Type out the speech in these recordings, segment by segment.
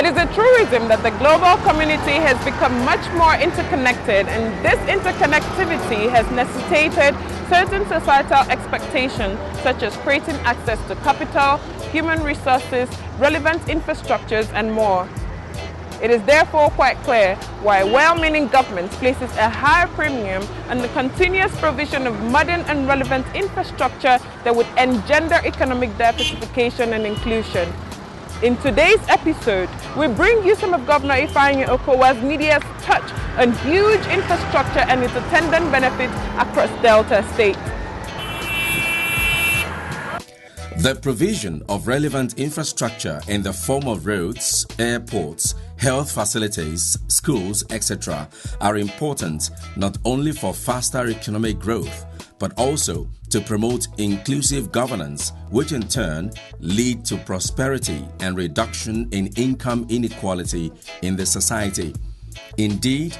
It is a truism that the global community has become much more interconnected, and this interconnectivity has necessitated certain societal expectations such as creating access to capital, human resources, relevant infrastructures and more. It is therefore quite clear why well-meaning government places a higher premium on the continuous provision of modern and relevant infrastructure that would engender economic diversification and inclusion. In today's episode, we bring you some of Governor Ifeanyi Okowa's media touch on huge infrastructure and its attendant benefits across Delta State. The provision of relevant infrastructure in the form of roads, airports, health facilities, schools, etc. are important not only for faster economic growth, but also to promote inclusive governance, which in turn lead to prosperity and reduction in income inequality in the society. Indeed,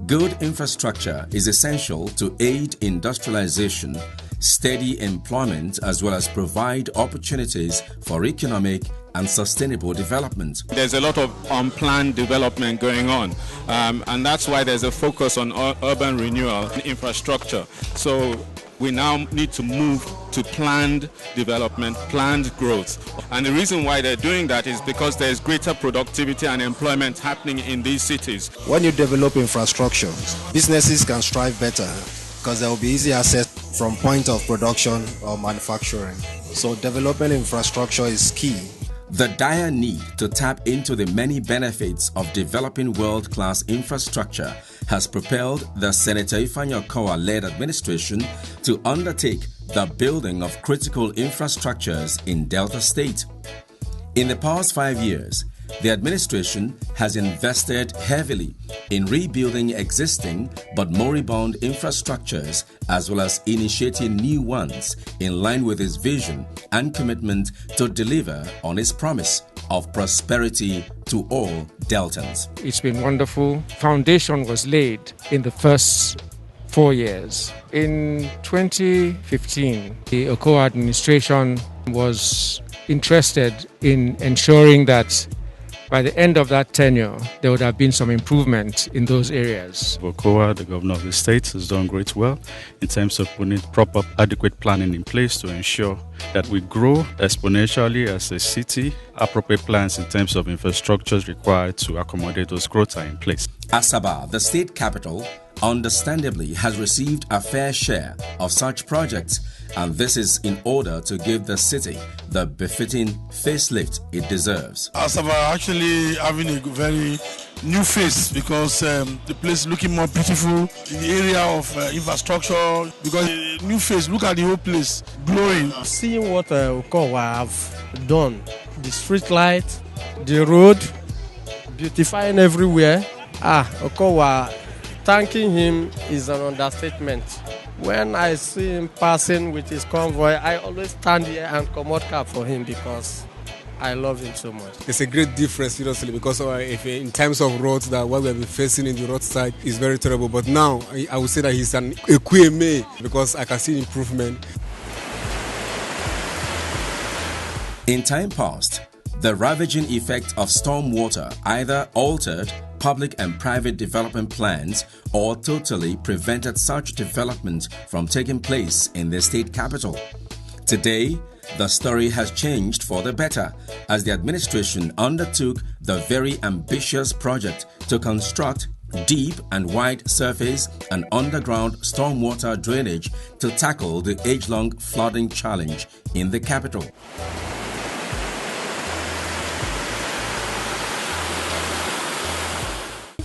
good infrastructure is essential to aid industrialization, steady employment, as well as provide opportunities for economic and sustainable development. There's a lot of unplanned development going on, and that's why there's a focus on urban renewal and infrastructure. So we now need to move to planned development, planned growth. And the reason why they're doing that is because there's greater productivity and employment happening in these cities. When you develop infrastructure, businesses can strive better because there will be easy access from point of production or manufacturing. So developing infrastructure is key. The dire need to tap into the many benefits of developing world-class infrastructure has propelled the Senator Ifeanyi Okowa-led administration to undertake the building of critical infrastructures in Delta State. In the past 5 years, the administration has invested heavily in rebuilding existing but moribund infrastructures as well as initiating new ones in line with its vision and commitment to deliver on its promise of prosperity to all Deltans. It's been wonderful. Foundation was laid in the first 4 years. In 2015, the OKOWA administration was interested in ensuring that by the end of that tenure, there would have been some improvement in those areas. OKOWA, the governor of the state, has done great well in terms of putting proper, adequate planning in place to ensure that we grow exponentially as a city. Appropriate plans in terms of infrastructures required to accommodate those growth are in place. Asaba, the state capital, understandably has received a fair share of such projects, and this is in order to give the city the befitting facelift it deserves. Asaba actually having a very new face because the place is looking more beautiful in the area of infrastructure, because the new face, look at the whole place glowing. Seeing what OKOWA have done, the street light, the road, beautifying everywhere. OKOWA, thanking him is an understatement. When I see him passing with his convoy, I always stand here and commode cap for him because I love him so much. It's a great difference, seriously, because if in terms of roads, that what we have been facing in the roadside is very terrible. But now, I would say that he's an equime because I can see improvement. In time past, the ravaging effect of stormwater either altered public and private development plans or totally prevented such development from taking place in the state capital. Today, the story has changed for the better as the administration undertook the very ambitious project to construct deep and wide surface and underground stormwater drainage to tackle the age-long flooding challenge in the capital.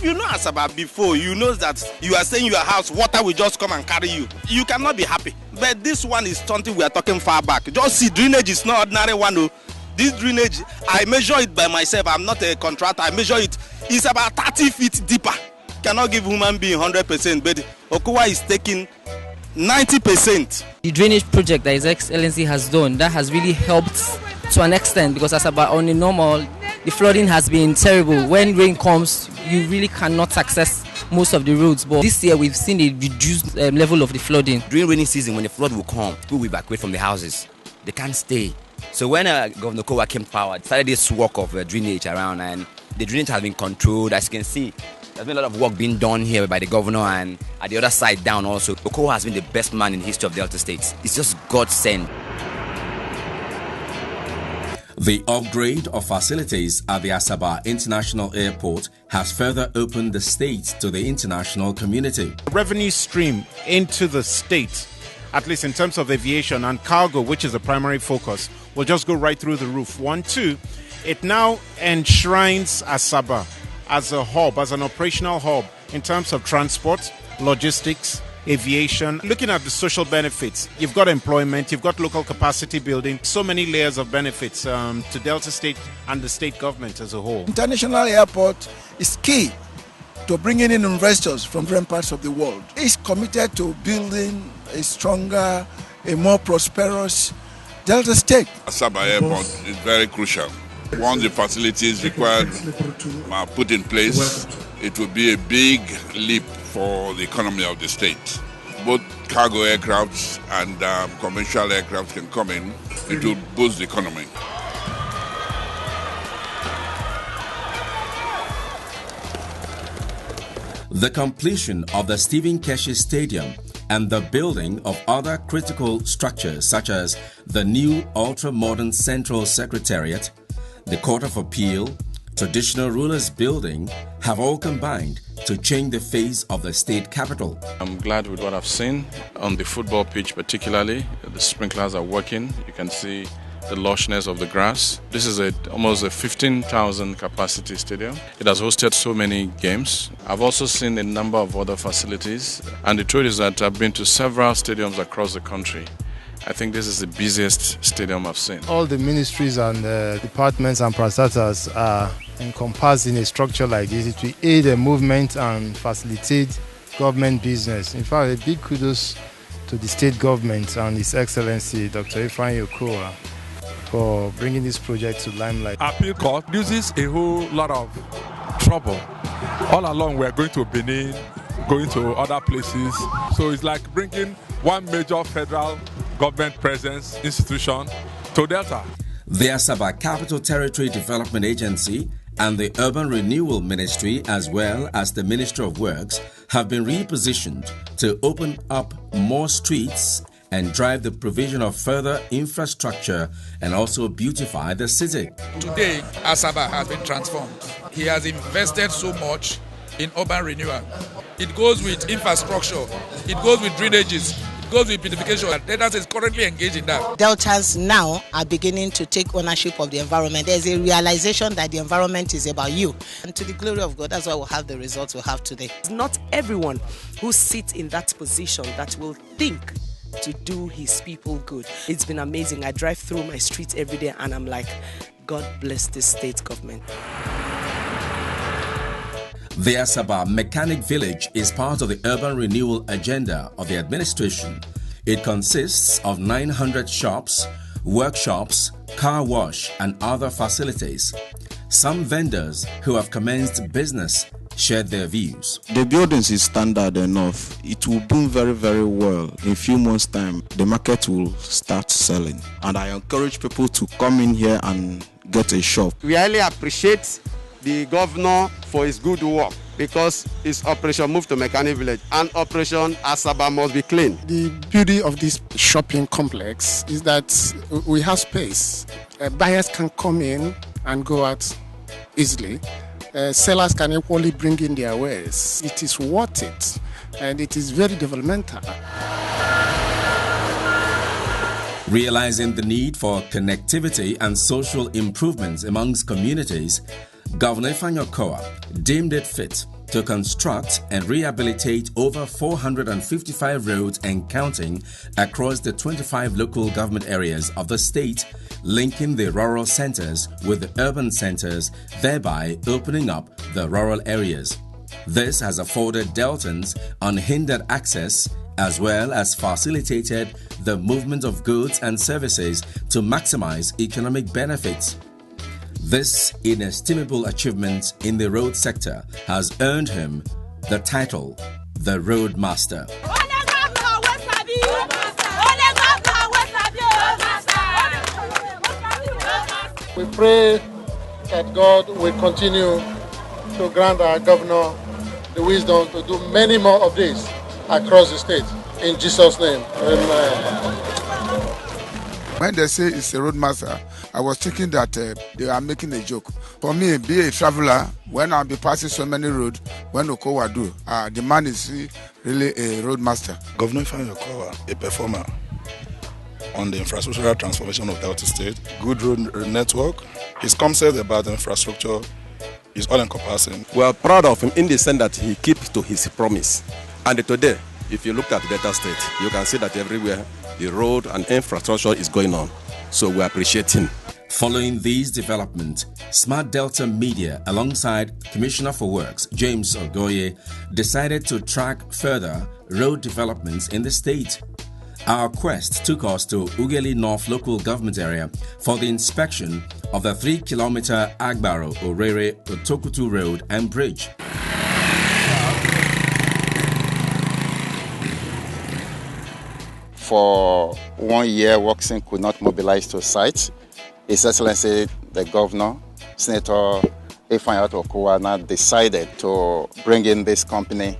You know Asaba before, you know that you are saying your house, water will just come and carry you. You cannot be happy. But this one is something we are talking far back. Just see, drainage is not ordinary one. No. This drainage, I measure it by myself. I'm not a contractor. I measure it. It's about 30 feet deeper. Cannot give human being 100%, but OKOWA is taking 90%. The drainage project that His Excellency has done, that has really helped to an extent, because Asaba on a normal, the flooding has been terrible. When rain comes, you really cannot access most of the roads. But this year, we've seen a reduced level of the flooding. During rainy season, when the flood will come, people will evacuate from the houses. They can't stay. So when Governor OKOWA came forward, started this work of drainage around, and The drainage has been controlled. As you can see, there's been a lot of work being done here by the governor, and at the other side down also, OKOWA has been the best man in the history of Delta State. It's just God sent. The upgrade of facilities at the Asaba International Airport has further opened the state to the international community. Revenue stream into the state, at least in terms of aviation and cargo, which is the primary focus, will just go right through the roof. 1, 2, it now enshrines Asaba as a hub, as an operational hub in terms of transport, logistics, aviation. Looking at the social benefits, you've got employment, you've got local capacity building, so many layers of benefits to Delta State and the state government as a whole. International airport is key to bringing in investors from different parts of the world. It's committed to building a stronger, a more prosperous Delta State. Asaba Airport is very crucial. Once the facilities required are put in place, it will be a big leap for the economy of the state. Both cargo aircrafts and commercial aircrafts can come in. It will boost the economy. The completion of the Stephen Keshi Stadium and the building of other critical structures such as the new ultra-modern Central Secretariat, the Court of Appeal, traditional rulers building have all combined to change the face of the state capital. I'm glad with what I've seen on the football pitch particularly. The sprinklers are working. You can see the lushness of the grass. This is almost a 15,000 capacity stadium. It has hosted so many games. I've also seen a number of other facilities, and the truth is that I've been to several stadiums across the country. I think this is the busiest stadium I've seen. All the ministries and departments and parastatals are encompassed in a structure like this. It will aid the movement and facilitate government business. In fact, a big kudos to the state government and His Excellency Dr. OKOWA for bringing this project to limelight. Appeal Court uses a whole lot of trouble. All along we're going to Benin, going to other places. So it's like bringing one major federal government presence institution to Delta. The Asaba Capital Territory Development Agency and the Urban Renewal Ministry, as well as the Ministry of Works, have been repositioned to open up more streets and drive the provision of further infrastructure and also beautify the city. Today, Asaba has been transformed. He has invested so much in urban renewal. It goes with infrastructure, it goes with drainages, it goes with beautification. Delta is currently engaged in that. Deltas now are beginning to take ownership of the environment. There's a realization that the environment is about you. And to the glory of God, that's why we'll have the results we have today. It's not everyone who sits in that position that will think to do his people good. It's been amazing. I drive through my streets every day and I'm like, God bless this state government. The Asaba Mechanic Village is part of the urban renewal agenda of the administration. It consists of 900 shops, workshops, car wash and other facilities. Some vendors who have commenced business shared their views. The buildings is standard enough. It will boom very, very well. In a few months' time, the market will start selling. And I encourage people to come in here and get a shop. We highly appreciate the governor for his good work because his operation moved to Mechanic Village and Operation Asaba must be clean. The beauty of this shopping complex is that we have space. Buyers can come in and go out easily. Sellers can equally bring in their wares. It is worth it and it is very developmental. Realizing the need for connectivity and social improvements amongst communities, Governor OKOWA deemed it fit to construct and rehabilitate over 455 roads and counting across the 25 local government areas of the state, linking the rural centers with the urban centers, thereby opening up the rural areas. This has afforded Deltans unhindered access as well as facilitated the movement of goods and services to maximize economic benefits. This inestimable achievement in the road sector has earned him the title, the Road Master. We pray that God will continue to grant our governor the wisdom to do many more of this across the state. In Jesus' name, amen. When they say it's a roadmaster, I was thinking that they are making a joke. For me, be a traveler, when I'll be passing so many roads, when OKOWA do, the man is really a roadmaster. Governor OKOWA, a performer on the infrastructural transformation of Delta State, good road network. His concept about infrastructure is all-encompassing. We are proud of him in the sense that he keeps to his promise. And today, if you look at Delta State, you can see that everywhere the road and infrastructure is going on. So we appreciate him. Following these developments, Smart Delta Media, alongside Commissioner for Works, James Ogoye, decided to track further road developments in the state. Our quest took us to Ughelli North local government area for the inspection of the 3-kilometer Agbaro-Orere-Otokutu road and bridge. For 1 year, Worksin could not mobilize to site. His Excellency, the Governor, Senator Ifeanyi OKOWA, now decided to bring in this company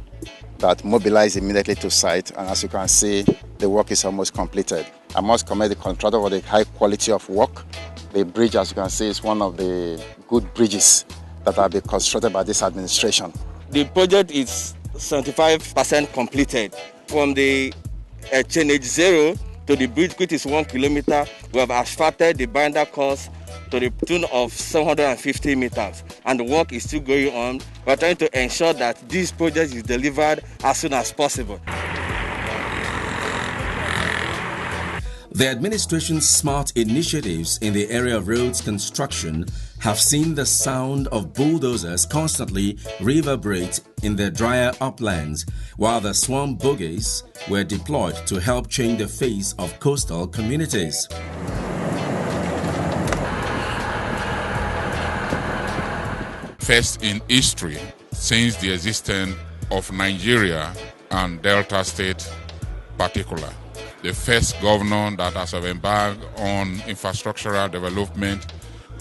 that mobilized immediately to site. And as you can see, the work is almost completed. I must commend the contractor for the high quality of work. The bridge, as you can see, is one of the good bridges that have been constructed by this administration. The project is 75% completed. From the chainage 0 to the bridge, which is 1 kilometer, we have asphalted the binder course to the tune of 750 meters, and the work is still going on. We are trying to ensure that this project is delivered as soon as possible. The administration's smart initiatives in the area of roads construction have seen the sound of bulldozers constantly reverberate in the drier uplands, while the swarm bogies were deployed to help change the face of coastal communities. First in history since the existence of Nigeria and Delta State particular. The first governor that has embarked on infrastructural development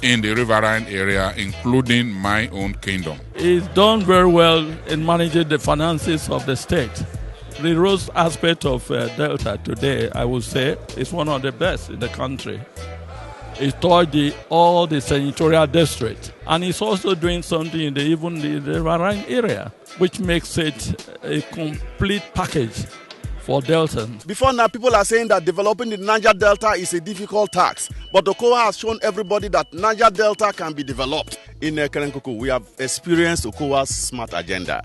in the riverine area, including my own kingdom. He's done very well in managing the finances of the state. The road aspect of Delta today, I would say, is one of the best in the country. It's touched all the senatorial districts, and it's also doing something in the riverine area, which makes it a complete package for Deltans. Before now, people are saying that developing the Niger Delta is a difficult task, but OKOWA has shown everybody that Niger Delta can be developed. In Kerenkuku, we have experienced OKOWA's smart agenda.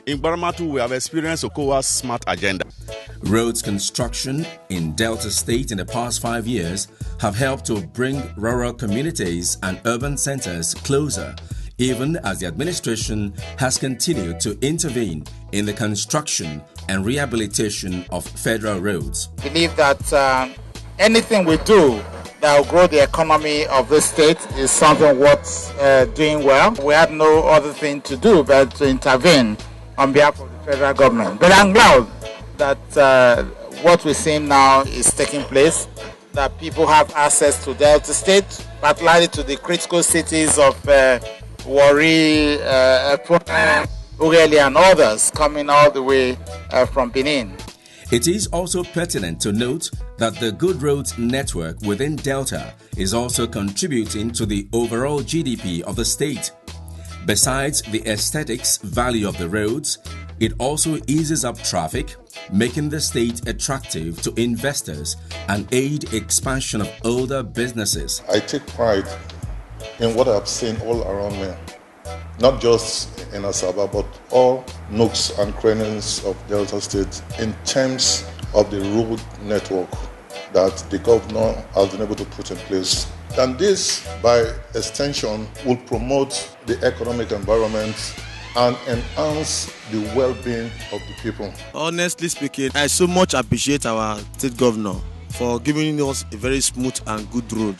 In Baramatu, we have experienced OKOWA's smart agenda. Roads construction in Delta State in the past 5 years have helped to bring rural communities and urban centers closer, even as the administration has continued to intervene in the construction and rehabilitation of federal roads. I believe that anything we do that will grow the economy of this state is something worth doing well. We have no other thing to do but to intervene on behalf of the federal government. But I'm glad that what we're seeing now is taking place, that people have access to Delta State, particularly to the critical cities of Warri, Ughelli and others coming all the way from Benin. It is also pertinent to note that the good roads network within Delta is also contributing to the overall GDP of the state. Besides the aesthetics value of the roads, it also eases up traffic, making the state attractive to investors and aid expansion of older businesses. I take pride in what I've seen all around me, not just in Asaba, but all nooks and crannies of Delta State in terms of the road network that the governor has been able to put in place. And this, by extension, will promote the economic environment and enhance the well-being of the people. Honestly speaking, I so much appreciate our state governor for giving us a very smooth and good road.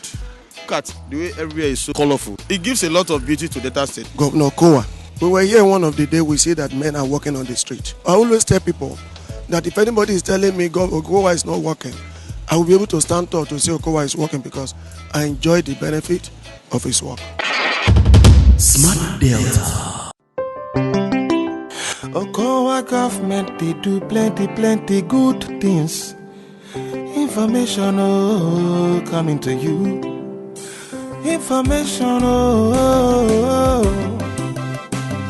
Look at the way everywhere is so colorful. It gives a lot of beauty to Delta State. Governor OKOWA, we were here one of the days we see that men are walking on the street. I always tell people that if anybody is telling me OKOWA is not working, I will be able to stand tall to say OKOWA is working because I enjoy the benefit of his work. Smart Delta. government, they do plenty good things. Information, coming to you. Information,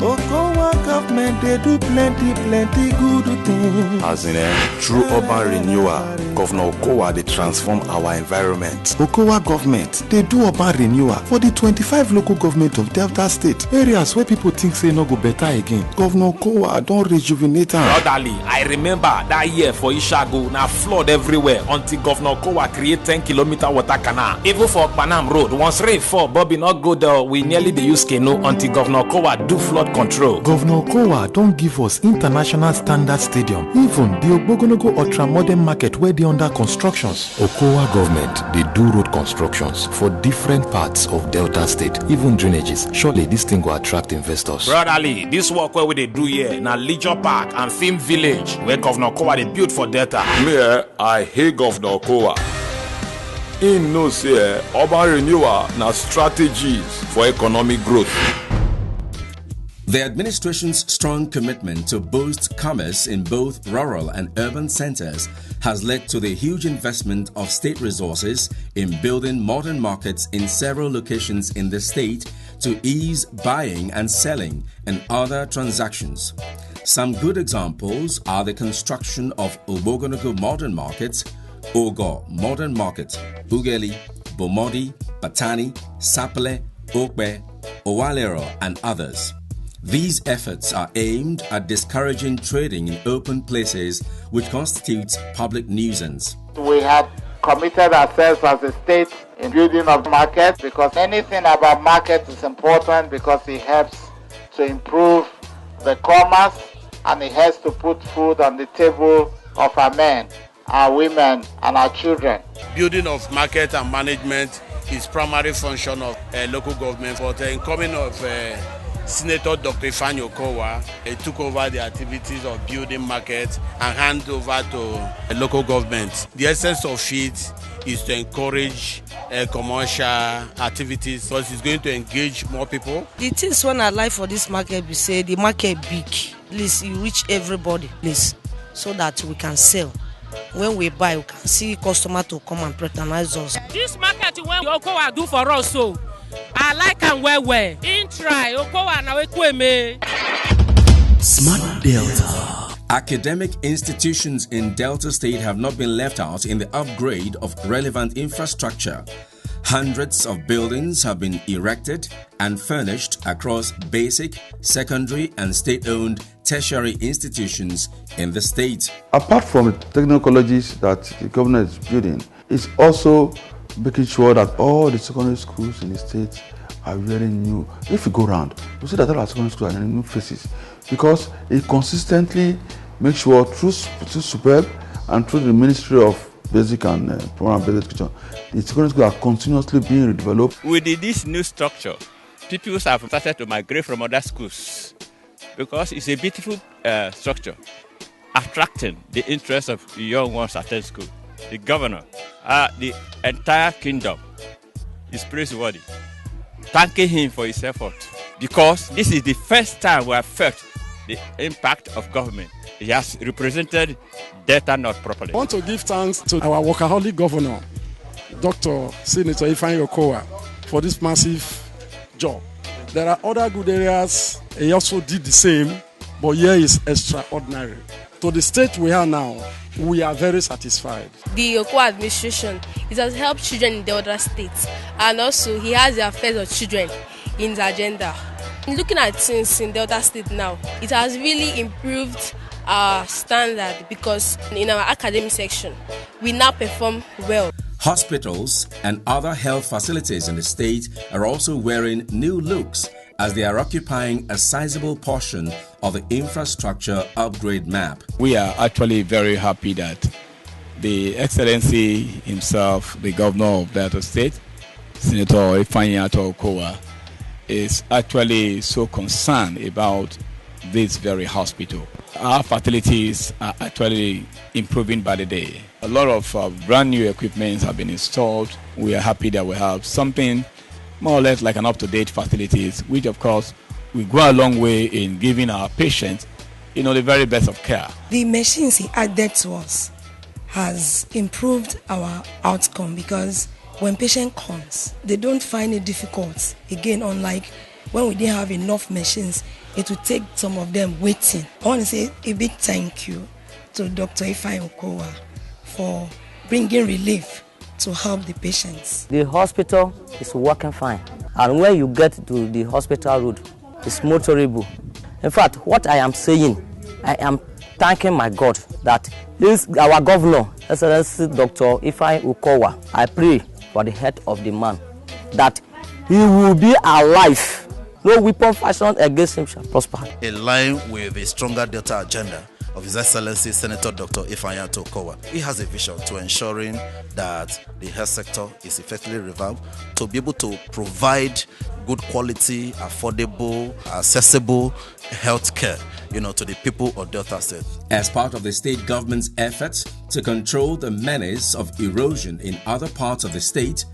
OKOWA government, they do plenty good things. As in through urban renewal, Governor OKOWA, they transform our environment. OKOWA government, they do urban renewal for the 25 local government of Delta State. Areas where people think say no go better again. Governor OKOWA don't rejuvenate them. Brotherly, I remember that year for Ishago, now flood everywhere until Governor OKOWA create 10-kilometer water canal. Even for Panam Road, once rain fall, Bobby not go there, we nearly the use canoe until Governor OKOWA do flood control. Governor OKOWA don't give us international standard stadium. Even the Ogbogonogo ultra modern market where they under constructions. OKOWA government, they do road constructions for different parts of Delta State, even drainages. Surely this thing will attract investors. Brotherly, this work where we they do here na Leisure Park and Film Village where Governor OKOWA they built for Delta. Me, I hate Governor OKOWA. He knows here urban renewal na strategies for economic growth. The administration's strong commitment to boost commerce in both rural and urban centers has led to the huge investment of state resources in building modern markets in several locations in the state to ease buying and selling and other transactions. Some good examples are the construction of Ogbogonogo Modern Markets, Ogo Modern Market, Ugeli, Bomodi, Batani, Sapele, Okbe, Owalero, and others. These efforts are aimed at discouraging trading in open places which constitutes public nuisance. We had committed ourselves as a state in building of markets because anything about markets is important because it helps to improve the commerce and it helps to put food on the table of our men, our women, and our children. Building of market and management is primary function of local government. For the incoming of Senator Dr. Ifeanyi Okowa, he took over the activities of building markets and hand over to local government. The essence of it is to encourage commercial activities because it's going to engage more people. The things when I like for this market, we say the market big. Please, you reach everybody, please, so that we can sell. When we buy, we can see customer to come and patronize us. This market when OKOWA do for us, so I like and well. In try OKOWA na we Smart Delta. Academic institutions in Delta State have not been left out in the upgrade of relevant infrastructure. Hundreds of buildings have been erected and furnished across basic, secondary, and state-owned tertiary institutions in the state. Apart from the technical colleges that the government is building, it's also making sure that all the secondary schools in the state are very new. If you go around, you see that all our secondary schools are in new faces because it consistently makes sure through Superb and through the Ministry of Basic and Primary Education, the secondary schools are continuously being redeveloped. With this new structure, people have started to migrate from other schools because it's a beautiful structure, attracting the interest of the young ones at school. The governor, the entire kingdom is praiseworthy, thanking him for his effort because this is the first time we have felt the impact of government. He has represented Delta North properly. I want to give thanks to our workaholic governor, Dr. Senator Ifeanyi Okowa, for this massive job. There are other good areas. He also did the same, but here is extraordinary. To the state we are now, we are very satisfied. The OKOWA administration, it has helped children in the other states, and also he has the affairs of children in his agenda. Looking at things in Delta State now, it has really improved our standard because in our academic section, we now perform well. Hospitals and other health facilities in the state are also wearing new looks as they are occupying a sizable portion of the infrastructure upgrade map. We are actually very happy that the Excellency himself, the Governor of Delta State, Senator Ifeanyi Okowa, is actually so concerned about this very hospital. Our facilities are actually improving by the day. A lot of brand new equipment have been installed. We are happy that we have something more or less like an up-to-date facilities, which of course will go a long way in giving our patients the very best of care. The machines he added to us has improved our outcome, because when patient comes, they don't find it difficult. Again, unlike when we didn't have enough machines, it would take some of them waiting. I want to say a big thank you to Dr. OKOWA for bringing relief to help the patients. The hospital is working fine, and when you get to the hospital road, it's motorable. In fact, what I am saying, I am thanking my God that this our governor, Excellency Dr. OKOWA, I pray for the health of the man, that he will be alive. No weapon fashioned against him shall prosper. In line with the stronger Delta agenda of His Excellency Senator Dr. OKOWA, he has a vision to ensuring that the health sector is effectively revamped to be able to provide good quality, affordable, accessible health care, to the people of Delta State. As part of the state government's efforts to control the menace of erosion in other parts of the state,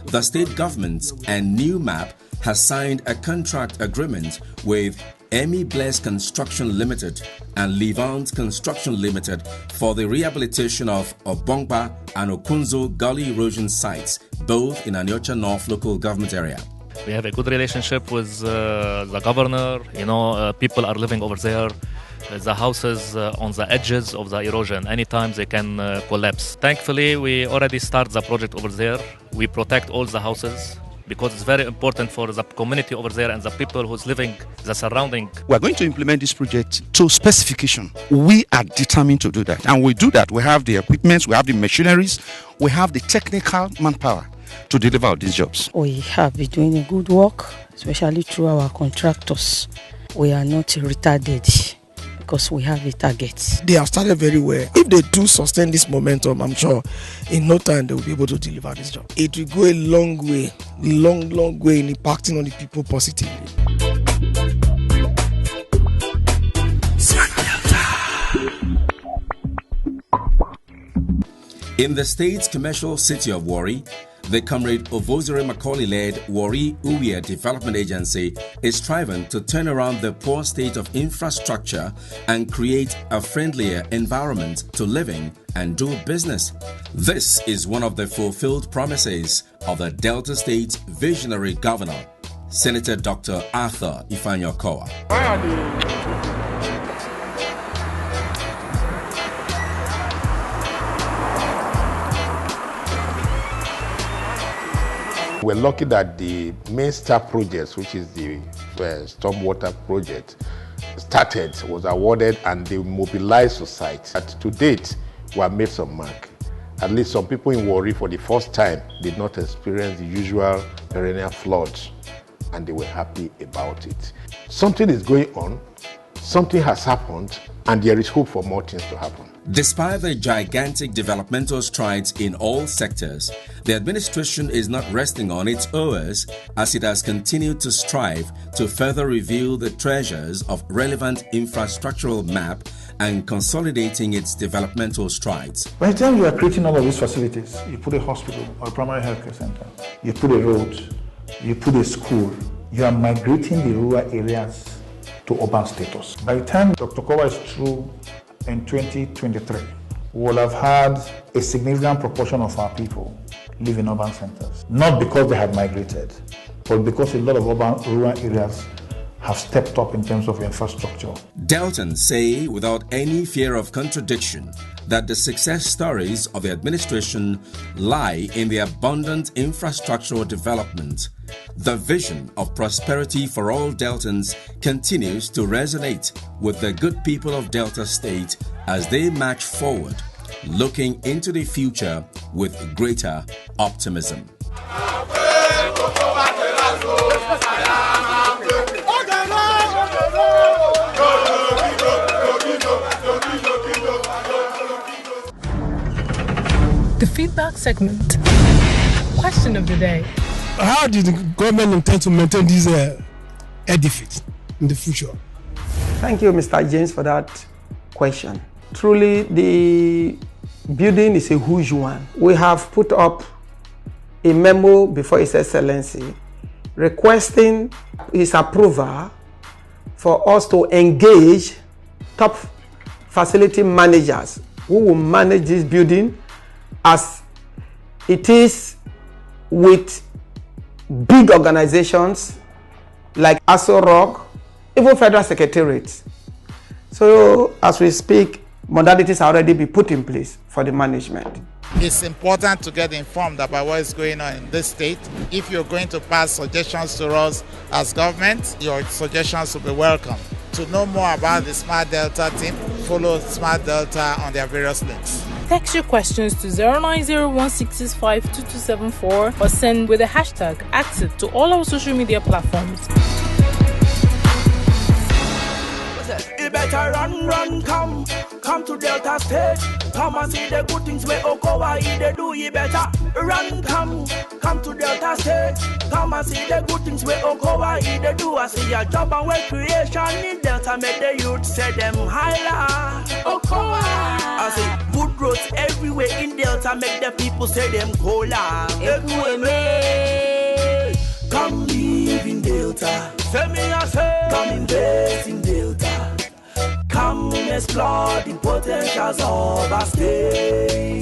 the state government and new map has signed a contract agreement with Emi Bless Construction Limited and Levant Construction Limited for the rehabilitation of Obongba and Okunzo Gully erosion sites, both in Aniocha North local government area. We have a good relationship with the governor. People are living over there. The houses on the edges of the erosion, anytime they can collapse. Thankfully, we already started the project over there. We protect all the houses, because it's very important for the community over there and the people who's living the surrounding. We're going to implement this project to specification. We are determined to do that, and we do that. We have the equipment, we have the machineries, we have the technical manpower to deliver these jobs. We have been doing a good work, especially through our contractors. We are not retarded, because we have a target. They have started very well. If they do sustain this momentum, I'm sure in no time they will be able to deliver this job. It will go a long way in impacting on the people positively. In the state's commercial city of Warri, the Comrade Ovozere Macaulay-led Warri Uwia Development Agency is striving to turn around the poor state of infrastructure and create a friendlier environment to living and do business. This is one of the fulfilled promises of the Delta State visionary governor, Senator Dr. Arthur Ifeanyi-Okowa. We're lucky that the main star project, which is the Stormwater project, started, was awarded, and they mobilized the site. To date, we have made some mark. At least some people in Warri for the first time did not experience the usual perennial floods, and they were happy about it. Something is going on, something has happened, and there is hope for more things to happen. Despite the gigantic developmental strides in all sectors, the administration is not resting on its oars, as it has continued to strive to further reveal the treasures of relevant infrastructural map and consolidating its developmental strides. By the time you are creating all of these facilities, you put a hospital or a primary healthcare center, you put a road, you put a school, you are migrating the rural areas to urban status. By the time Dr. OKOWA is through in 2023, we will have had a significant proportion of our people live in urban centers. Not because they have migrated, but because a lot of rural areas have stepped up in terms of infrastructure. Deltans say without any fear of contradiction that the success stories of the administration lie in the abundant infrastructural development. The vision of prosperity for all Deltans continues to resonate with the good people of Delta State as they march forward, looking into the future with greater optimism. The feedback segment. Question of the day. How did the government intend to maintain this edifice in the future? Thank you, Mr. James, for that question. Truly, the building is a huge one. We have put up a memo before His Excellency requesting his approval for us to engage top facility managers who will manage this building as it is with big organizations like Asaba, even federal secretariats. So as we speak, modalities are already be put in place for the management. It's important to get informed about what is going on in this state. If you're going to pass suggestions to us as government, your suggestions will be welcome. To know more about the Smart Delta team, follow Smart Delta on their various links. Text your questions to 09016652274 or send with the hashtag #AXIT to all our social media platforms. You better run, come to Delta State. Come and see the good things where OKOWA they do. You better run, come to Delta State. Come and see the good things where OKOWA they do. I see your job and work creation in Delta, make the youth say them highlight. OKOWA. I see good roads everywhere in Delta, make the people say them cola. Come live in Delta. Say me I say, come invest in Delta. Come explore the potentials of our state.